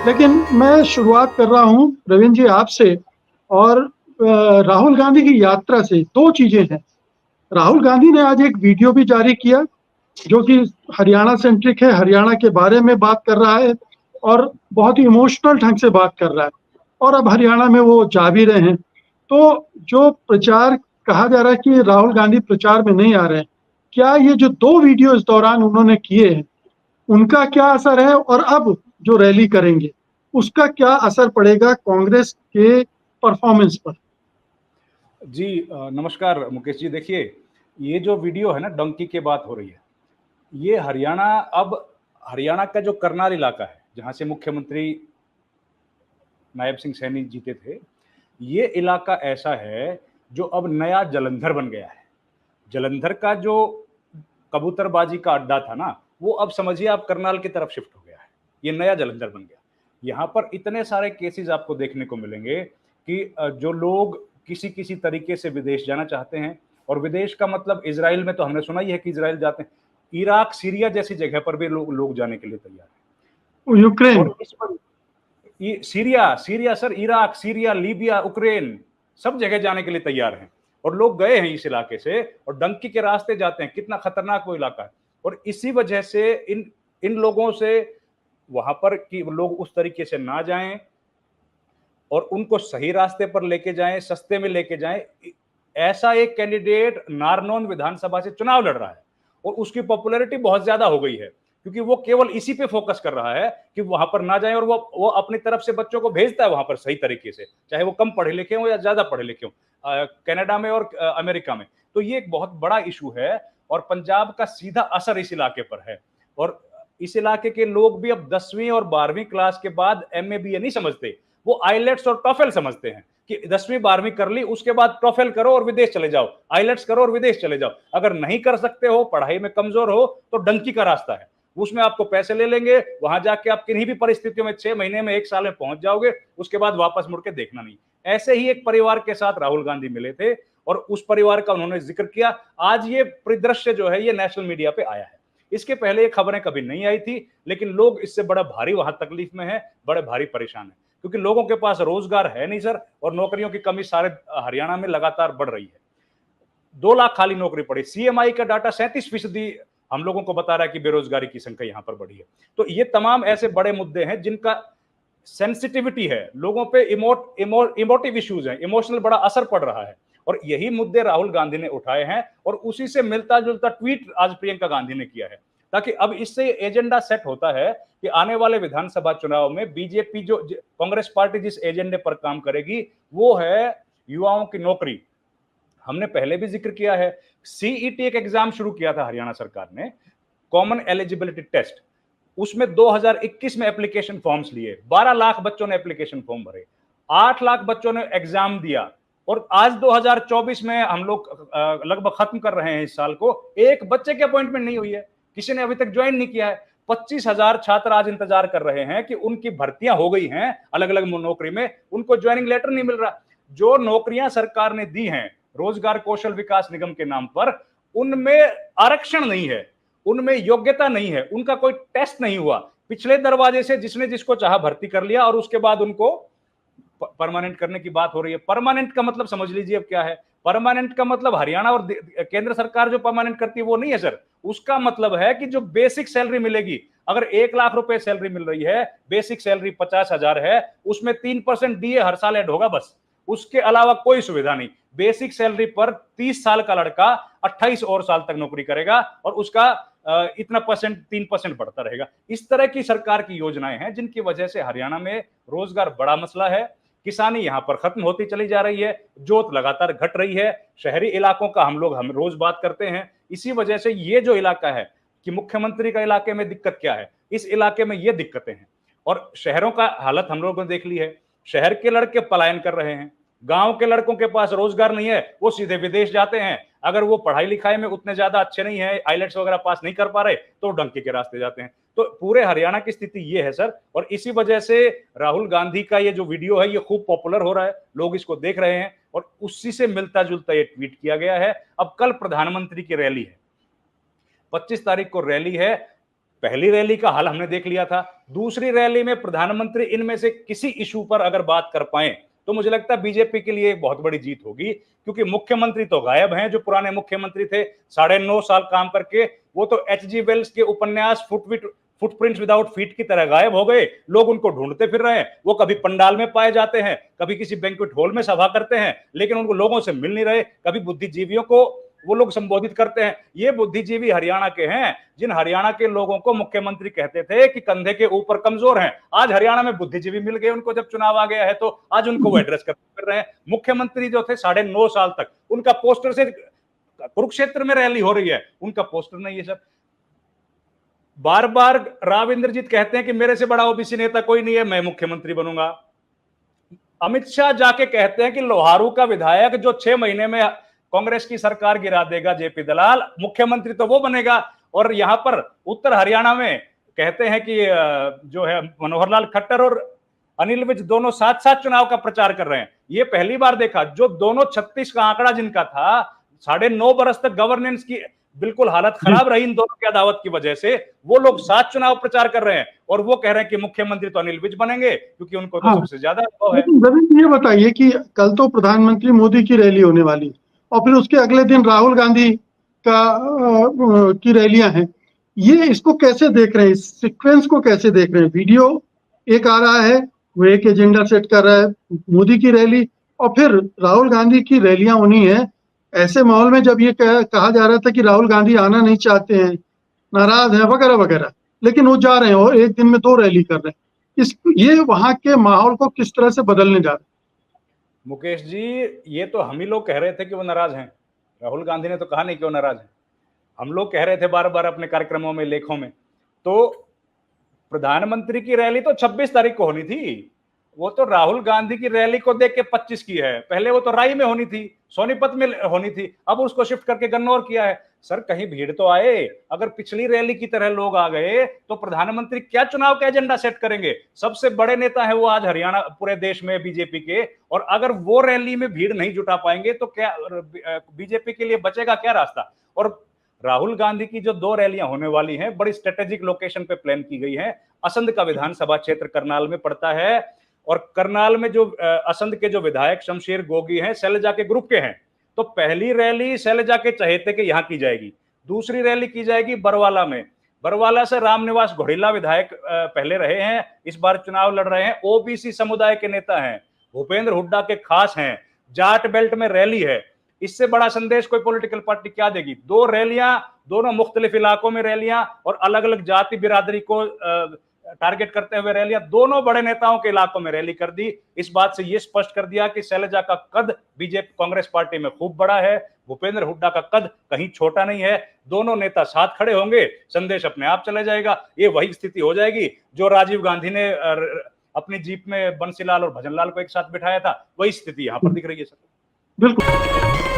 लेकिन मैं शुरुआत कर रहा हूँ रविंद्र जी आपसे और राहुल गांधी की यात्रा से। दो चीजें हैं। राहुल गांधी ने आज एक वीडियो भी जारी किया जो कि हरियाणा सेंट्रिक है, हरियाणा के बारे में बात कर रहा है और बहुत ही इमोशनल ढंग से बात कर रहा है। और अब हरियाणा में वो जा भी रहे हैं। तो जो प्रचार कहा जा रहा है कि राहुल गांधी प्रचार में नहीं आ रहे हैं, क्या ये जो दो वीडियो इस दौरान उन्होंने किए हैं उनका क्या असर है, और अब जो रैली करेंगे उसका क्या असर पड़ेगा कांग्रेस के परफॉर्मेंस पर? जी नमस्कार मुकेश जी। देखिए, ये जो वीडियो है ना, डंकी की बात हो रही है, ये हरियाणा का जो करनाल इलाका है, जहाँ से मुख्यमंत्री नायब सिंह सैनी जीते थे, ये इलाका ऐसा है जो अब नया जालंधर बन गया है। जालंधर का जो कबूतरबाजी का अड्डा था ना, वो अब समझिए आप करनाल की तरफ शिफ्ट हो गया है। ये नया जालंधर बन गया। यहाँ पर इतने सारे केसेस आपको देखने को मिलेंगे कि जो लोग किसी-किसी तरीके से विदेश जाना चाहते हैं, और विदेश का मतलब इज़राइल में तो हमने सुना ही है कि इज़राइल जाते हैं। इराक, सीरिया जैसी जगह पर भी लोग जाने के लिए तैयार हैं। यूक्रेन। और इस पर Syria Syria sir, Iraq, Syria, Libya, Ukraine, सब जगह जाने के लिए तैयार हैं। और लोग गए हैं इस इलाके से और डंकी के रास्ते जाते हैं। कितना खतरनाक वो इलाका है। और इसी वजह से इन इन लोगों से वहां पर कि लोग उस तरीके से ना जाएं और उनको सही रास्ते पर लेके जाएं, सस्ते में लेके जाएं। ऐसा एक कैंडिडेट नारनौंद विधानसभा से चुनाव लड़ रहा है और उसकी पॉपुलैरिटी बहुत ज्यादा हो गई है, क्योंकि वो केवल इसी पे फोकस कर रहा है कि वहां पर ना जाएं। और वो अपनी तरफ से बच्चों को भेजता है वहां पर सही तरीके से, चाहे वो कम पढ़े लिखे हो या ज्यादा पढ़े लिखे हो, कनाडा में और अमेरिका में। तो ये एक बहुत बड़ा इशू है और पंजाब का सीधा असर इस इलाके पर है। और इस इलाके के लोग भी अब 10वीं और 12वीं क्लास के बाद एमए बीए नहीं समझते, वो आइलेट्स और टॉफेल समझते हैं कि 10वीं 12वीं कर ली, उसके बाद टॉफेल करो और विदेश चले जाओ, आइलेट्स करो और विदेश चले जाओ। अगर नहीं कर सकते हो, पढ़ाई में कमजोर हो, तो डंकी का रास्ता है। उसमें आपको पैसे ले लेंगे, वहां जाके आप किन्हीं भी परिस्थितियों में 6 महीने में 1 साल में पहुंच जाओगे, उसके बाद वापस मुड़ के देखना नहीं। ऐसे ही एक परिवार के साथ राहुल गांधी मिले थे और उस परिवार का उन्होंने जिक्र किया। आज ये परिदृश्य जो है ये नेशनल मीडिया पे आया है। इसके पहले ये खबरें कभी नहीं आई थी, लेकिन लोग इससे बड़ा भारी वहां तकलीफ में है, बड़े भारी परेशान है, क्योंकि लोगों के पास रोजगार है नहीं सर, और नौकरियों की कमी सारे हरियाणा में लगातार बढ़ रही है। 2 लाख खाली नौकरी पड़ी। सीएमआई का डाटा 37% हम लोगों को बता रहा है कि बेरोजगारी की संख्या यहां पर बढ़ी है। तो ये तमाम ऐसे बड़े मुद्दे हैं जिनका सेंसिटिविटी है, लोगों पे इमोटिव इश्यूज हैं, इमोशनल बड़ा असर पड़ रहा है। और यही मुद्दे राहुल गांधी ने उठाए हैं और उसी से मिलता जुलता ट्वीट आज प्रियंका गांधी ने किया है, ताकि अब इससे एजेंडा सेट होता है कि आने वाले विधानसभा चुनाव में बीजेपी जो कांग्रेस पार्टी जिस एजेंडे पर काम करेगी वो है युवाओं की नौकरी। हमने पहले भी जिक्र किया है, सीईटी एक एग्जाम शुरू किया था हरियाणा सरकार ने, कॉमन एलिजिबिलिटी टेस्ट। उसमें 2021 में एप्लीकेशन फॉर्म्स लिए, 12 लाख बच्चों ने एप्लीकेशन फॉर्म भरे, 8 लाख बच्चों ने एग्जाम दिया। और आज 2024 में हम लोग लगभग खत्म कर रहे हैं इस साल को, एक बच्चे की अपॉइंटमेंट नहीं हुई है, किसी ने अभी तक ज्वाइन नहीं किया है। 25,000 छात्र आज इंतजार कर रहे हैं कि उनकी भर्तियां हो गई हैं अलग अलग नौकरी में, उनको ज्वाइनिंग लेटर नहीं मिल रहा। जो नौकरियां सरकार ने दी हैं रोजगार कौशल विकास निगम के नाम पर, उनमें आरक्षण नहीं है, उनमें योग्यता नहीं है, उनका कोई टेस्ट नहीं हुआ। पिछले दरवाजे से जिसने जिसको चाहा भर्ती कर लिया और उसके बाद उनको परमानेंट करने की बात हो रही है। परमानेंट का मतलब समझ लीजिए अब क्या है। परमानेंट का मतलब हरियाणा और केंद्र सरकार जो परमानेंट करती है वो नहीं है सर। उसका मतलब है कि जो बेसिक सैलरी मिलेगी, अगर 1 लाख रुपए सैलरी मिल रही है, बेसिक सैलरी 50,000 है, उसमें 3% डीए हर साल ऐड होगा बस, उसके अलावा कोई सुविधा नहीं। बेसिक सैलरी पर 30 साल का लड़का 28 और साल तक नौकरी करेगा और उसका इतना परसेंट 3% बढ़ता रहेगा। इस तरह की सरकार की योजनाएं हैं जिनकी वजह से हरियाणा में रोजगार बड़ा मसला है, किसानी यहां पर खत्म होती चली जा रही है, जोत लगातार घट रही है। शहरी इलाकों का हम रोज बात करते हैं। इसी वजह से ये जो इलाका है कि मुख्यमंत्री का इलाके में दिक्कत क्या है, इस इलाके में ये दिक्कतें हैं। और शहरों का हालत हम लोगों ने देख ली है, शहर के लड़के पलायन कर रहे हैं, गांव के लड़कों के पास रोजगार नहीं है, वो सीधे विदेश जाते हैं। अगर वो पढ़ाई लिखाई में उतने ज्यादा अच्छे नहीं है, आइलेट्स वगैरह पास नहीं कर पा रहे, तो डंकी के रास्ते जाते हैं। तो पूरे हरियाणा की स्थिति ये है सर। और इसी वजह से राहुल गांधी का ये जो वीडियो है ये खूब पॉपुलर हो रहा है, लोग इसको देख रहे हैं और उसी से मिलता जुलता ये ट्वीट किया गया है। अब कल प्रधानमंत्री की रैली है, 25 तारीख को रैली है। पहली रैली का हाल हमने देख लिया था। दूसरी रैली में प्रधानमंत्री इनमें से किसी इशू पर अगर बात कर पाए तो मुझे लगता है बीजेपी के लिए एक बहुत बड़ी जीत होगी, क्योंकि मुख्यमंत्री तो गायब हैं, जो पुराने मुख्यमंत्री थे 9.5 साल काम करके, वो तो एच.जी. वेल्स के उपन्यास फुटप्रिंट्स विदाउट फीट की तरह गायब हो गए। लोग उनको ढूंढते फिर रहे हैं। वो कभी पंडाल में पाए जाते हैं, कभी किसी बैंक्वेट हॉल में सभा करते हैं, लेकिन उनको लोगों से मिल नहीं रहे। कभी बुद्धिजीवियों को वो लोग संबोधित करते हैं। ये बुद्धिजीवी हरियाणा के हैं, जिन हरियाणा के लोगों को मुख्यमंत्री कहते थे कि कंधे के ऊपर कमजोर हैं। आज हरियाणा में बुद्धिजीवी मिल गए उनको, जब चुनाव आ गया है तो आज उनको वो एड्रेस कर रहे हैं। मुख्यमंत्री जो थे 9.5 साल तक, उनका पोस्टर से कुरुक्षेत्र में रैली हो रही है, उनका पोस्टर नहीं है सर। बार बार राव इंद्रजीत कहते हैं कि मेरे से बड़ा ओबीसी नेता कोई नहीं है, मैं मुख्यमंत्री बनूंगा। अमित शाह जाके कहते हैं कि लोहारू का विधायक जो 6 महीने में कांग्रेस की सरकार गिरा देगा, जेपी दलाल, मुख्यमंत्री तो वो बनेगा। और यहां पर उत्तर हरियाणा में कहते हैं कि जो है मनोहर लाल खट्टर और अनिल विज दोनों साथ साथ चुनाव का प्रचार कर रहे हैं। ये पहली बार देखा, जो दोनों 36 का आंकड़ा जिनका था, 9.5 बरस तक गवर्नेंस की बिल्कुल हालत खराब रही इन दोनों की अदावत की वजह से, वो लोग साथ चुनाव प्रचार कर रहे हैं और वो कह रहे हैं कि मुख्यमंत्री तो अनिल विज बनेंगे, क्योंकि उनको तो सबसे ज्यादा अनुभव है। लेकिन रवि ये बताइए कि कल तो प्रधानमंत्री मोदी की रैली होने वाली और फिर उसके अगले दिन राहुल गांधी की रैलियां हैं। ये इसको कैसे देख रहे हैं, इस सीक्वेंस को कैसे देख रहे हैं? वीडियो एक आ रहा है, वो एक एजेंडा सेट कर रहा है, मोदी की रैली और फिर राहुल गांधी की रैलियां होनी है। ऐसे माहौल में जब ये कहा जा रहा था कि राहुल गांधी आना नहीं चाहते हैं, नाराज हैं वगैरह वगैरह, लेकिन वो जा रहे हैं और एक दिन में 2 रैली कर रहे हैं। ये वहां के माहौल को किस तरह से बदलने जा रहा है? मुकेश जी, ये तो हम ही लोग कह रहे थे कि वो नाराज हैं। राहुल गांधी ने तो कहा नहीं कि वो नाराज हैं। हम लोग कह रहे थे बार बार अपने कार्यक्रमों में, लेखों में। तो प्रधानमंत्री की रैली तो 26 तारीख को होनी थी। वो तो राहुल गांधी की रैली को देख के 25 की है। पहले वो तो राई में होनी थी, सोनीपत में होनी थी, अब उसको शिफ्ट करके गन्नौर किया है। सर कहीं भीड़ तो आए। अगर पिछली रैली की तरह लोग आ गए तो प्रधानमंत्री क्या चुनाव का एजेंडा सेट करेंगे? सबसे बड़े नेता है वो आज हरियाणा, पूरे देश में बीजेपी के, और अगर वो रैली में भीड़ नहीं जुटा पाएंगे तो क्या बीजेपी के लिए बचेगा क्या रास्ता? और राहुल गांधी की जो 2 रैलियां होने वाली हैं, बड़ी स्ट्रेटेजिक लोकेशन पे प्लान की गई है। असंध का विधानसभा क्षेत्र करनाल में पड़ता है और करनाल में जो असंध के जो विधायक शमशेर गोगी हैं, शैलजा के ग्रुप के हैं। तो पहली रैली शैलजा के चहेते के यहां की जाएगी, दूसरी रैली की जाएगी बरवाला में। बरवाला से रामनिवास घोड़िला विधायक पहले रहे हैं, इस बार चुनाव लड़ रहे हैं, ओबीसी समुदाय के नेता हैं, भूपेंद्र हुड्डा के खास हैं, जाट बेल्ट में रैली है। इससे बड़ा संदेश कोई पॉलिटिकल पार्टी क्या देगी? 2 रैलियां, दोनों मुख्तलिफ इलाकों में रैलियां और अलग अलग जाति बिरादरी को टारगेट करते हुए रैलियां, दोनों बड़े नेताओं के इलाकों में रैली कर दी। इस बात से यह स्पष्ट कर दिया कि शैलजा का कद बीजेपी कांग्रेस पार्टी में खूब बड़ा है, भूपेंद्र हुड्डा का कद कहीं छोटा नहीं है। दोनों नेता साथ खड़े होंगे, संदेश अपने आप चला जाएगा। ये वही स्थिति हो जाएगी जो राजीव गांधी ने अपनी जीप में बंसीलाल और भजनलाल को एक साथ बिठाया था, वही स्थिति यहां पर दिख रही है सर। बिल्कुल।